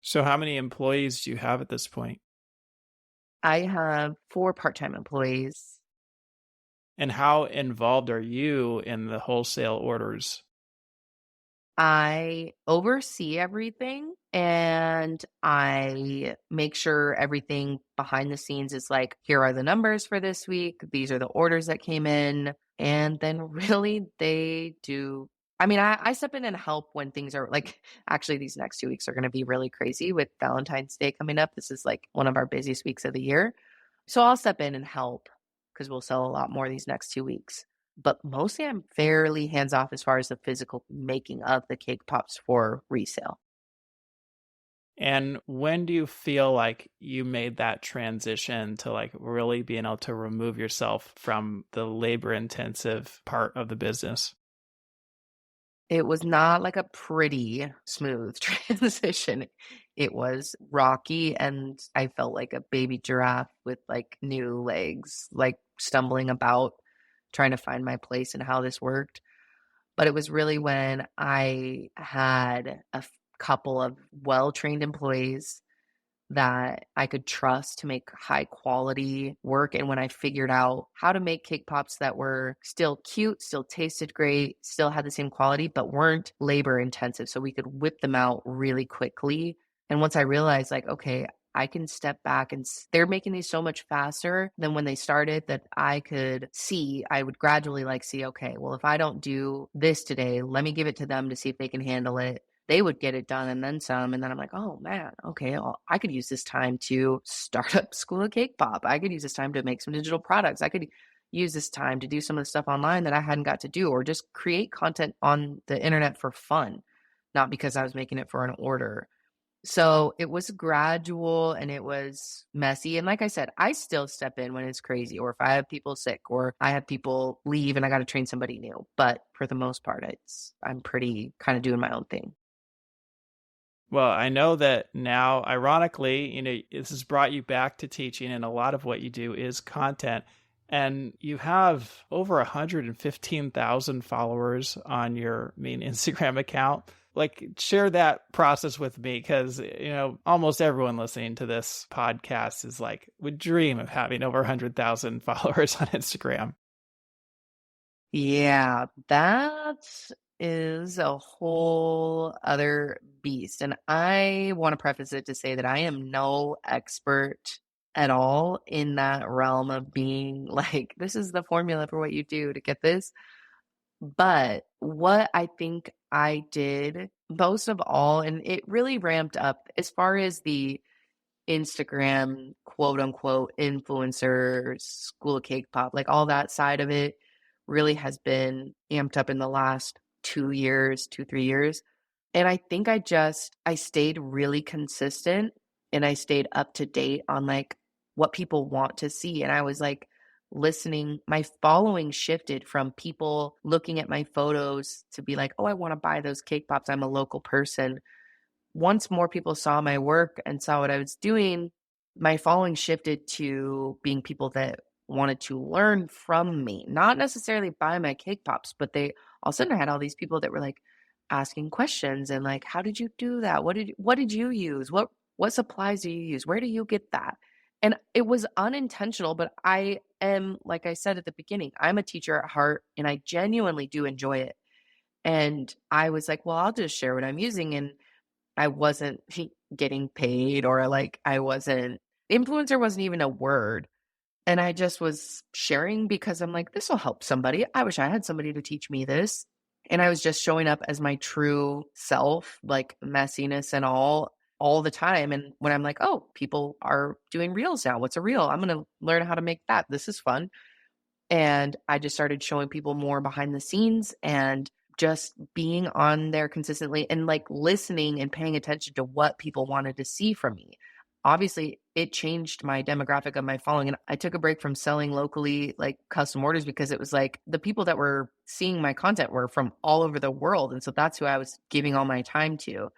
So how many employees do you have at this point?
I have 4 part-time employees.
And how involved are you in the wholesale orders?
I oversee everything and I make sure everything behind the scenes is like, here are the numbers for this week. These are the orders that came in. And then really they do. I mean, I step in and help when things are like, actually, these next 2 weeks are going to be really crazy with Valentine's Day coming up. This is like one of our busiest weeks of the year. So I'll step in and help because we'll sell a lot more these next 2 weeks. But mostly I'm fairly hands off as far as the physical making of the cake pops for resale.
And when do you feel like you made that transition to like really being able to remove yourself from the labor intensive part of the business?
It was not like a pretty smooth transition. It was rocky and I felt like a baby giraffe with like new legs, like stumbling about, trying to find my place and how this worked. But it was really when I had a couple of well-trained employees that I could trust to make high quality work. And when I figured out how to make cake pops that were still cute, still tasted great, still had the same quality, but weren't labor intensive, so we could whip them out really quickly. And once I realized, like, okay, I can step back and they're making these so much faster than when they started that I could see, I would gradually like see, okay, well, if I don't do this today, let me give it to them to see if they can handle it. they would get it done and then some. And then I'm like, oh man, okay, well, I could use this time to start up School of Cake Pop. I could use this time to make some digital products. I could use this time to do some of the stuff online that I hadn't got to do, or just create content on the internet for fun, not because I was making it for an order. So it was gradual and it was messy. And like I said, I still step in when it's crazy, or if I have people sick, or I have people leave and I got to train somebody new. But for the most part, I'm pretty kind of doing my own thing.
Well, I know that now, ironically, this has brought you back to teaching, and a lot of what you do is content. And you have over 115,000 followers on your main Instagram account. Like, share that process with me, because, almost everyone listening to this podcast is like, would dream of having over 100,000 followers on Instagram.
Yeah, that is a whole other beast. And I want to preface it to say that I am no expert at all in that realm of being like, this is the formula for what you do to get this. But what I think I did most of all, and it really ramped up as far as the Instagram quote unquote influencer School of Cake Pop, like all that side of it really has been amped up in the last 2 years, 3 years. And I think I stayed really consistent and I stayed up to date on like what people want to see. And I was like listening, my following shifted from people looking at my photos to be like, oh, I want to buy those cake pops. I'm a local person. Once more people saw my work and saw what I was doing, my following shifted to being people that wanted to learn from me, not necessarily buy my cake pops, but all of a sudden I had all these people that were like asking questions and like, how did you do that? What did you use? What supplies do you use? Where do you get that? And it was unintentional, but I am, like I said at the beginning, I'm a teacher at heart and I genuinely do enjoy it. And I was like, well, I'll just share what I'm using. And I wasn't getting paid, or like influencer wasn't even a word. And I just was sharing because I'm like, this will help somebody. I wish I had somebody to teach me this. And I was just showing up as my true self, like messiness and all the time. And when I'm like, oh, people are doing reels now. What's a reel? I'm going to learn how to make that. This is fun. And I just started showing people more behind the scenes and just being on there consistently and like listening and paying attention to what people wanted to see from me. Obviously, it changed my demographic of my following. And I took a break from selling locally, like custom orders, because it was like the people that were seeing my content were from all over the world. And so that's who I was giving all my time to.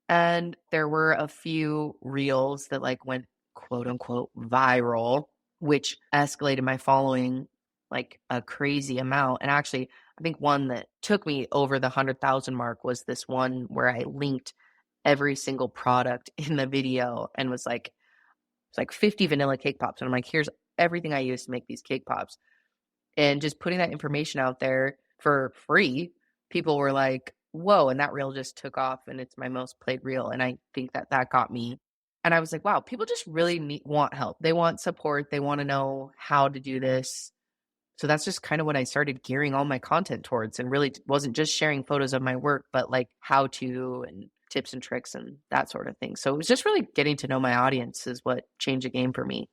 And there were a few reels that like went quote unquote viral, which escalated my following like a crazy amount. And actually, I think one that took me over the 100,000 mark was this one where I linked every single product in the video and was like, it's like 50 vanilla cake pops. And I'm like, here's everything I use to make these cake pops. And just putting that information out there for free, people were like, whoa. And that reel just took off and it's my most played reel. And I think that got me. And I was like, wow, people just really want help. They want support. They want to know how to do this. So that's just kind of what I started gearing all my content towards, and really wasn't just sharing photos of my work, but like how to and tips and tricks and that sort of thing. So it was just really getting to know my audience is what changed the game for me.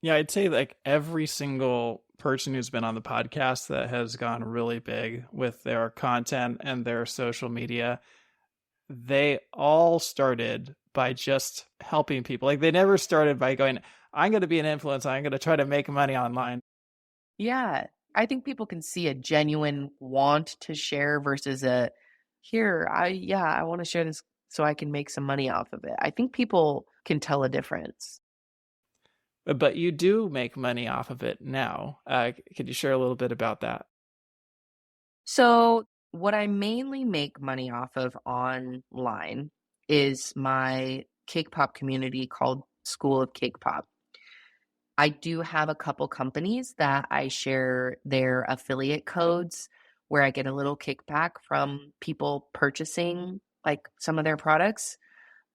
Yeah, I'd say like every single person who's been on the podcast that has gone really big with their content and their social media, they all started by just helping people. Like they never started by going, I'm going to be an influencer. I'm going to try to make money online.
Yeah, I think people can see a genuine want to share versus I want to share this so I can make some money off of it. I think people can tell a difference.
But you do make money off of it now. Could you share a little bit about that?
So what I mainly make money off of online is my cake pop community called School of Cake Pop. I do have a couple companies that I share their affiliate codes where I get a little kickback from people purchasing like some of their products.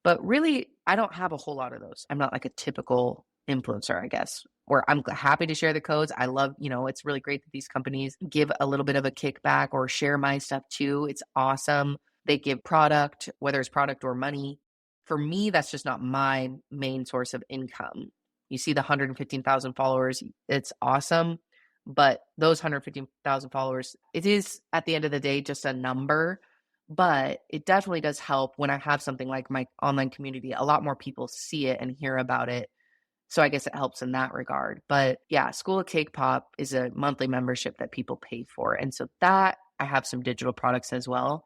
But really, I don't have a whole lot of those. I'm not like a typical influencer, I guess, where I'm happy to share the codes. I love, it's really great that these companies give a little bit of a kickback or share my stuff too. It's awesome. They give product, whether it's product or money. For me, that's just not my main source of income. You see the 115,000 followers, it's awesome. But those 115,000 followers, it is at the end of the day just a number. But it definitely does help when I have something like my online community. A lot more people see it and hear about it. So I guess it helps in that regard. But yeah, School of Cake Pop is a monthly membership that people pay for. And so that I have some digital products as well,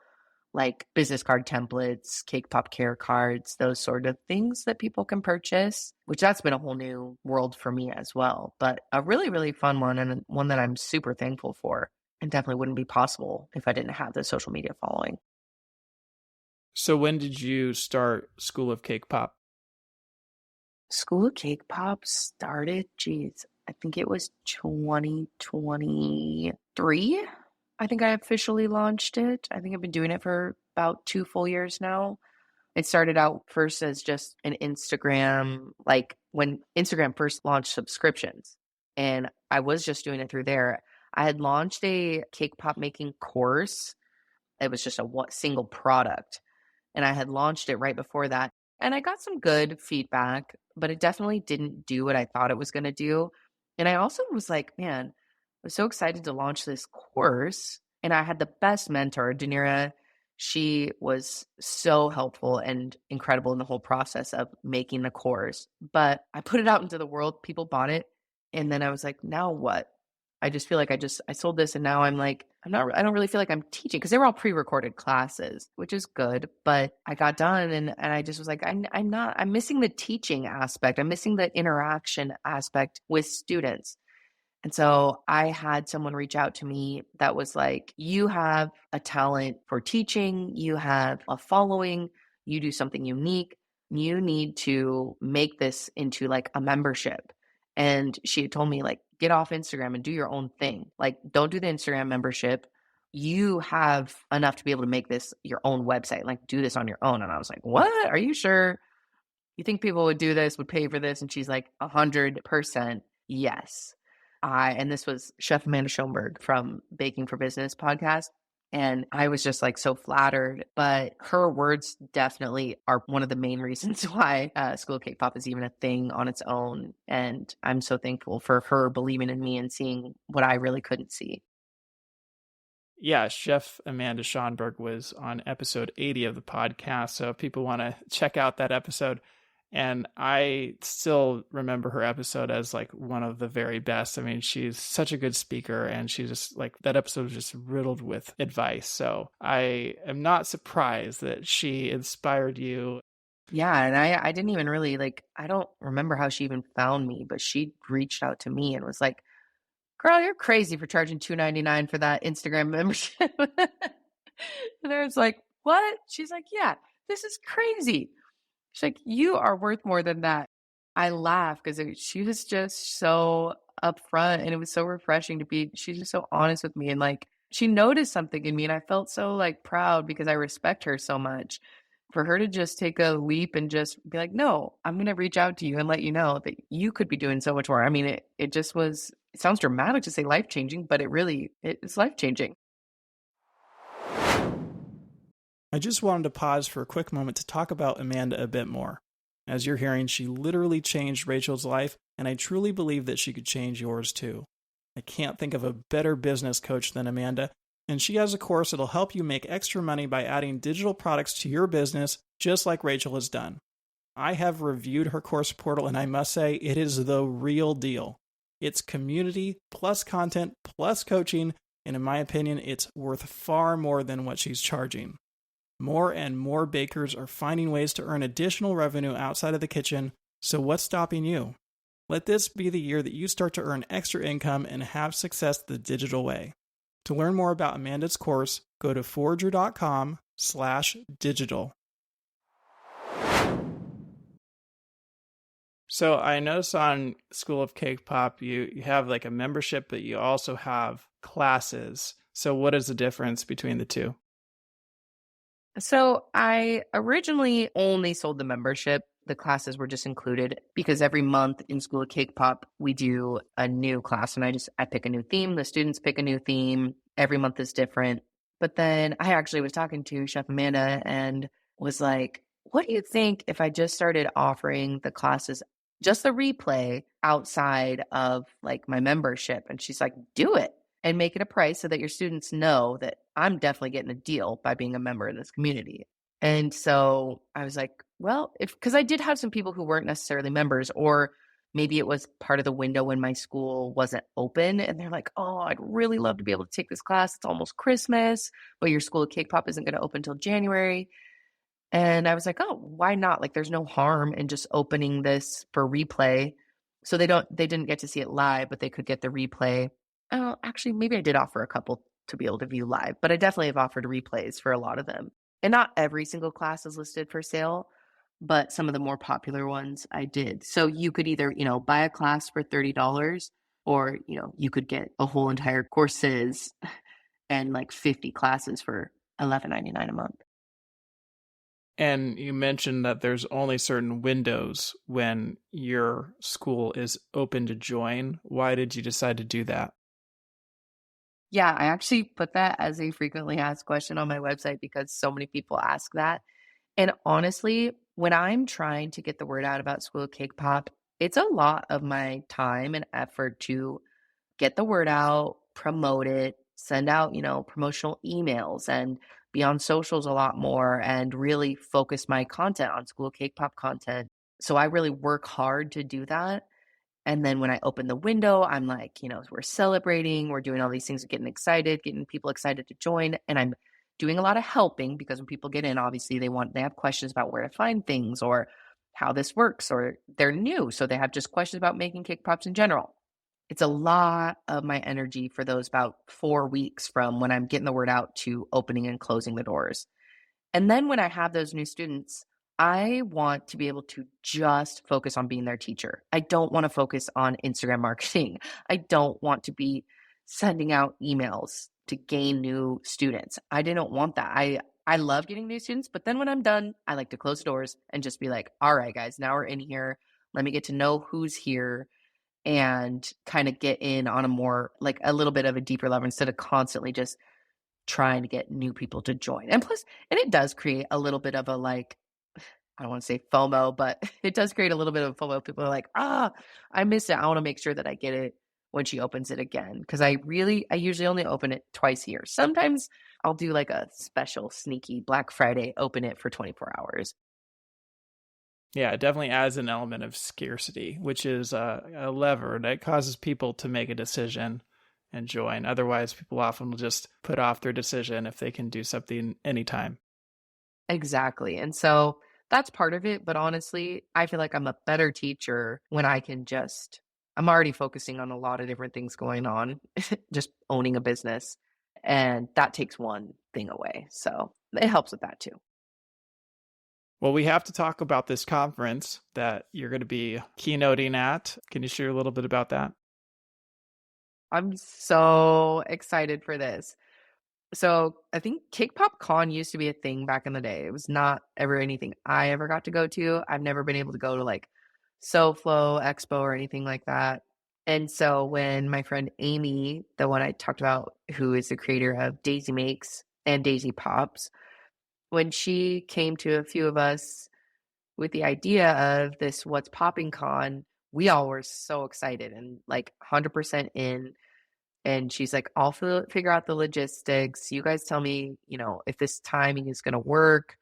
like business card templates, Cake Pop care cards, those sort of things that people can purchase, which that's been a whole new world for me as well. But a really, really fun one, and one that I'm super thankful for, and definitely wouldn't be possible if I didn't have the social media following.
So when did you start School of Cake Pop?
School of Cake Pop started, I think it was 2023. I think I officially launched it. I think I've been doing it for about 2 full years now. It started out first as just an Instagram, like when Instagram first launched subscriptions, and I was just doing it through there. I had launched a cake pop making course. It was just a single product, and I had launched it right before that. And I got some good feedback, but it definitely didn't do what I thought it was going to do. And I also was like, man, I was so excited to launch this course. And I had the best mentor, Danira. She was so helpful and incredible in the whole process of making the course. But I put it out into the world, people bought it. And then I was like, now what? I just feel like I sold this, and now I'm like, I don't really feel like I'm teaching, because they were all pre-recorded classes, which is good. But I got done, and I just was like, I'm missing the teaching aspect. I'm missing the interaction aspect with students. And so I had someone reach out to me that was like, you have a talent for teaching, you have a following, you do something unique, you need to make this into like a membership. And she had told me, like, get off Instagram and do your own thing. Like, don't do the Instagram membership. You have enough to be able to make this your own website. Like, do this on your own. And I was like, what? Are you sure? You think people would do this, would pay for this? And she's like, 100% yes. And this was Chef Amanda Schoenberg from Baking for Business podcast. And I was just like so flattered, but her words definitely are one of the main reasons why School of Cake Pop is even a thing on its own. And I'm so thankful for her believing in me and seeing what I really couldn't see.
Yeah, Chef Amanda Schoenberg was on episode 80 of the podcast. So if people want to check out that episode, and I still remember her episode as like one of the very best. I mean, she's such a good speaker, and she just like, that episode was just riddled with advice. So I am not surprised that she inspired you.
Yeah. And I didn't even really I don't remember how she even found me, but she reached out to me and was like, girl, you're crazy for charging $2.99 for that Instagram membership. And I was like, what? She's like, yeah, this is crazy. She's like, you are worth more than that. I laugh because she was just so upfront, and it was so refreshing she's just so honest with me. And like, she noticed something in me, and I felt so like proud because I respect her so much. For her to just take a leap and just be like, no, I'm going to reach out to you and let you know that you could be doing so much more. I mean, it just was, it sounds dramatic to say life-changing, but it's life-changing.
I just wanted to pause for a quick moment to talk about Amanda a bit more. As you're hearing, she literally changed Rachel's life, and I truly believe that she could change yours too. I can't think of a better business coach than Amanda, and she has a course that'll help you make extra money by adding digital products to your business, just like Rachel has done. I have reviewed her course portal, and I must say it is the real deal. It's community plus content plus coaching, and in my opinion, it's worth far more than what she's charging. More and more bakers are finding ways to earn additional revenue outside of the kitchen, so what's stopping you? Let this be the year that you start to earn extra income and have success the digital way. To learn more about Amanda's course, go to forager.com/digital. So I noticed on School of Cake Pop, you have like a membership, but you also have classes. So what is the difference between the two?
So I originally only sold the membership. The classes were just included because every month in School of Cake Pop, we do a new class, and I pick a new theme. The students pick a new theme. Every month is different. But then I actually was talking to Chef Amanda and was like, what do you think if I just started offering the classes, just the replay outside of like my membership? And she's like, do it and make it a price so that your students know that I'm definitely getting a deal by being a member in this community. And so I was like, well, because I did have some people who weren't necessarily members, or maybe it was part of the window when my school wasn't open. And they're like, oh, I'd really love to be able to take this class. It's almost Christmas, but your school of Cake Pop isn't going to open until January. And I was like, oh, why not? Like, there's no harm in just opening this for replay. So they didn't get to see it live, but they could get the replay. Oh, actually, maybe I did offer a couple to be able to view live, but I definitely have offered replays for a lot of them. And not every single class is listed for sale, but some of the more popular ones I did. So you could either, buy a class for $30, or, you could get a whole entire courses and like 50 classes for $11.99 a month.
And you mentioned that there's only certain windows when your school is open to join. Why did you decide to do that?
Yeah, I actually put that as a frequently asked question on my website because so many people ask that. And honestly, when I'm trying to get the word out about School of Cake Pop, it's a lot of my time and effort to get the word out, promote it, send out, promotional emails, and be on socials a lot more and really focus my content on School of Cake Pop content. So I really work hard to do that. And then when I open the window, I'm like, we're celebrating, we're doing all these things, getting excited, getting people excited to join. And I'm doing a lot of helping because when people get in, obviously they have questions about where to find things or how this works, or they're new. So they have just questions about making cake pops in general. It's a lot of my energy for those about 4 weeks from when I'm getting the word out to opening and closing the doors. And then when I have those new students, I want to be able to just focus on being their teacher. I don't want to focus on Instagram marketing. I don't want to be sending out emails to gain new students. I didn't want that. I love getting new students, but then when I'm done, I like to close the doors and just be like, all right, guys, now we're in here. Let me get to know who's here and kind of get in on a more, like a little bit of a deeper level instead of constantly just trying to get new people to join. And plus, and it does create a little bit of a like, I don't want to say FOMO, but it does create a little bit of FOMO. People are like, I missed it. I want to make sure that I get it when she opens it again. Cause I usually only open it twice a year. Sometimes I'll do like a special sneaky Black Friday, open it for 24 hours.
Yeah, it definitely adds an element of scarcity, which is a lever that causes people to make a decision and join. Otherwise, people often will just put off their decision if they can do something anytime.
Exactly. And so that's part of it. But honestly, I feel like I'm a better teacher when I'm already focusing on a lot of different things going on, just owning a business. And that takes one thing away. So it helps with that too.
Well, we have to talk about this conference that you're going to be keynoting at. Can you share a little bit about that?
I'm so excited for this. So I think Cake Pop Con used to be a thing back in the day. It was not ever anything I ever got to go to. I've never been able to go to like SoFlo Expo or anything like that. And so when my friend Amy, the one I talked about, who is the creator of Daisy Makes and Daisy Pops, when she came to a few of us with the idea of this What's Popping Con, we all were so excited and like 100% in. And she's like, I'll figure out the logistics. You guys tell me, if this timing is going to work,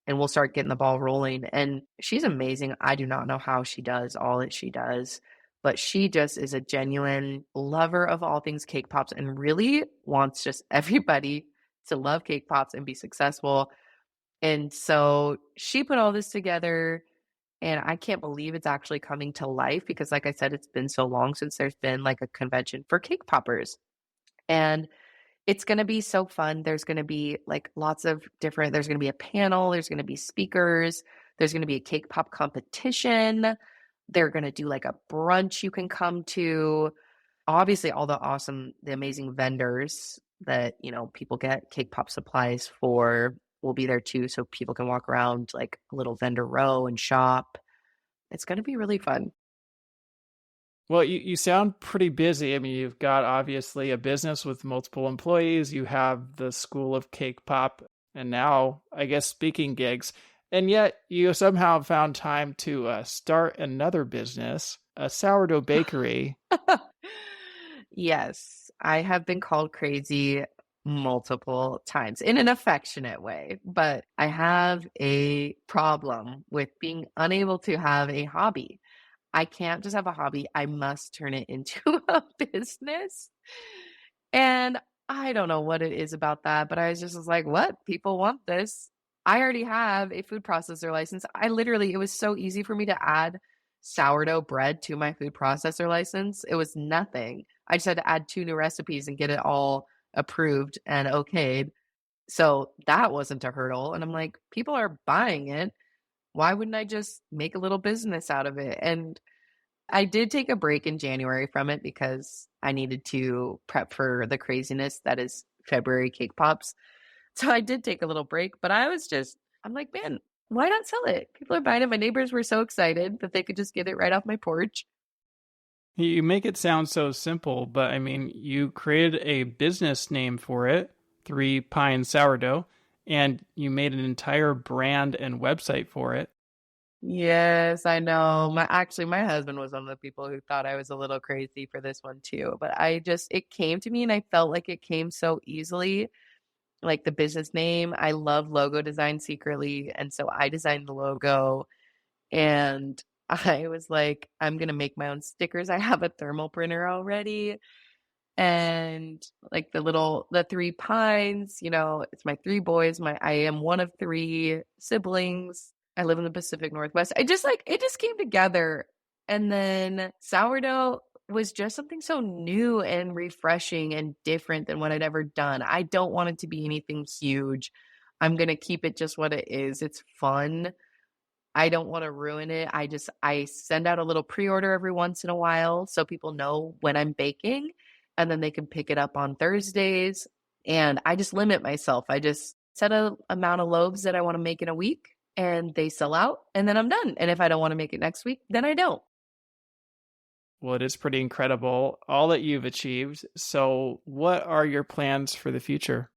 and we'll start getting the ball rolling. And she's amazing. I do not know how she does all that she does, but she just is a genuine lover of all things cake pops and really wants just everybody to love cake pops and be successful. And so she put all this together, and I can't believe it's actually coming to life because, like I said, it's been so long since there's been like a convention for cake poppers. And it's going to be so fun. There's going to be like there's going to be a panel, there's going to be speakers, there's going to be a cake pop competition. They're going to do like a brunch you can come to. Obviously, all the amazing vendors that, people get cake pop supplies for will be there too. So people can walk around like a little vendor row and shop. It's going to be really fun.
Well, you sound pretty busy. I mean, you've got obviously a business with multiple employees, you have the School of Cake Pop, and now, I guess, speaking gigs. And yet, you somehow found time to start another business, a sourdough bakery.
Yes, I have been called crazy multiple times in an affectionate way, but I have a problem with being unable to have a hobby. I can't just have a hobby. I must turn it into a business. And I don't know what it is about that, but I was like, what? People want this. I already have a food processor license. It was so easy for me to add sourdough bread to my food processor license. It was nothing. I just had to add 2 new recipes and get it all approved and okayed. So that wasn't a hurdle. And I'm like, people are buying it. Why wouldn't I just make a little business out of it? And I did take a break in January from it because I needed to prep for the craziness that is February Cake Pops. So I did take a little break, but I'm like, man, why not sell it? People are buying it. My neighbors were so excited that they could just get it right off my porch.
You make it sound so simple, but I mean, you created a business name for it, Three Pine Sourdough, and you made an entire brand and website for it.
Yes, I know. My husband was one of the people who thought I was a little crazy for this one too, but it came to me and I felt like it came so easily. Like the business name, I love logo design secretly, and so I designed the logo and I was like, I'm gonna make my own stickers. I have a thermal printer already. And like the 3 pines, it's my 3 boys. I am one of 3 siblings. I live in the Pacific Northwest. It just came together. And then sourdough was just something so new and refreshing and different than what I'd ever done. I don't want it to be anything huge. I'm going to keep it just what it is. It's fun. I don't want to ruin it. I send out a little pre-order every once in a while so people know when I'm baking and then they can pick it up on Thursdays. And I just limit myself. I just set a amount of loaves that I want to make in a week and they sell out and then I'm done. And if I don't want to make it next week, then I don't.
Well, it is pretty incredible, all that you've achieved. So, what are your plans for the future?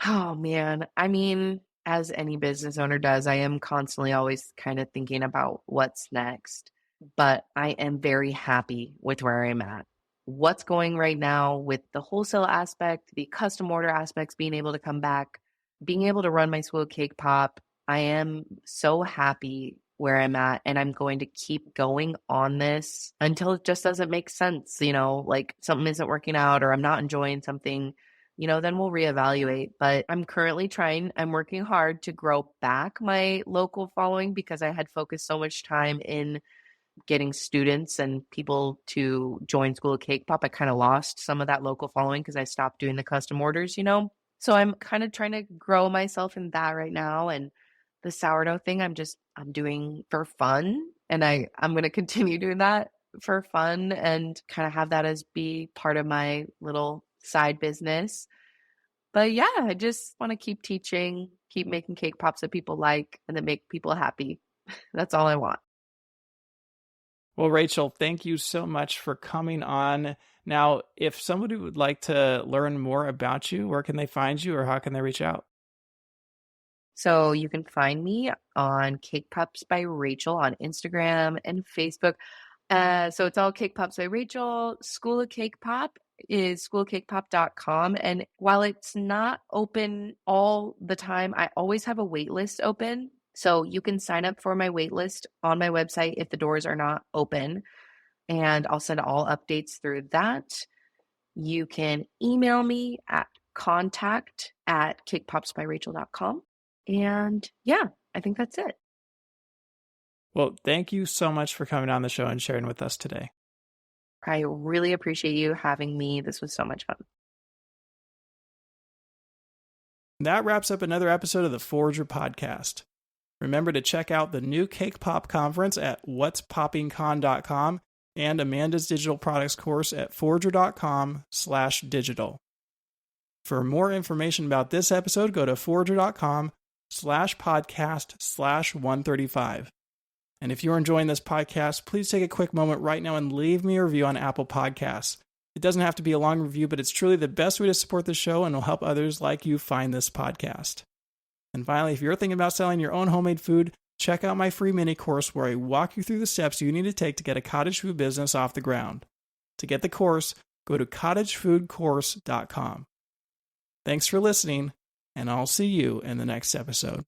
Oh man. I mean, as any business owner does, I am constantly always kind of thinking about what's next, but I am very happy with where I'm at. What's going right now with the wholesale aspect, the custom order aspects being able to come back, being able to run my school cake pop. I am so happy where I'm at, and I'm going to keep going on this until it just doesn't make sense, like something isn't working out or I'm not enjoying something, then we'll reevaluate. But I'm working hard to grow back my local following because I had focused so much time in getting students and people to join School of Cake Pop. I kind of lost some of that local following because I stopped doing the custom orders. So I'm kind of trying to grow myself in that right now. And the sourdough thing, I'm doing for fun. And I'm going to continue doing that for fun and kind of have that as be part of my little side business. But yeah, I just want to keep teaching, keep making cake pops that people like and that make people happy. That's all I want.
Well, Rachel, thank you so much for coming on. Now, if somebody would like to learn more about you, where can they find you or how can they reach out?
So you can find me on Cake Pops by Rachel on Instagram and Facebook. So it's all Cake Pops by Rachel. School of Cake Pop is schoolcakepop.com. And while it's not open all the time, I always have a wait list open. So you can sign up for my wait list on my website if the doors are not open. And I'll send all updates through that. You can email me at contact@cakepopsbyrachel.com. And yeah, I think that's it.
Well, thank you so much for coming on the show and sharing with us today.
I really appreciate you having me. This was so much fun.
That wraps up another episode of the Forager Podcast. Remember to check out the new Cake Pop conference at whatspoppingcon.com and Amanda's digital products course at forager.com/digital. For more information about this episode, go to forager.com/podcast/135. And if you're enjoying this podcast, please take a quick moment right now and leave me a review on Apple Podcasts. It doesn't have to be a long review, but it's truly the best way to support the show and will help others like you find this podcast. And finally, if you're thinking about selling your own homemade food, check out my free mini course where I walk you through the steps you need to take to get a cottage food business off the ground. To get the course, go to cottagefoodcourse.com. Thanks for listening, and I'll see you in the next episode.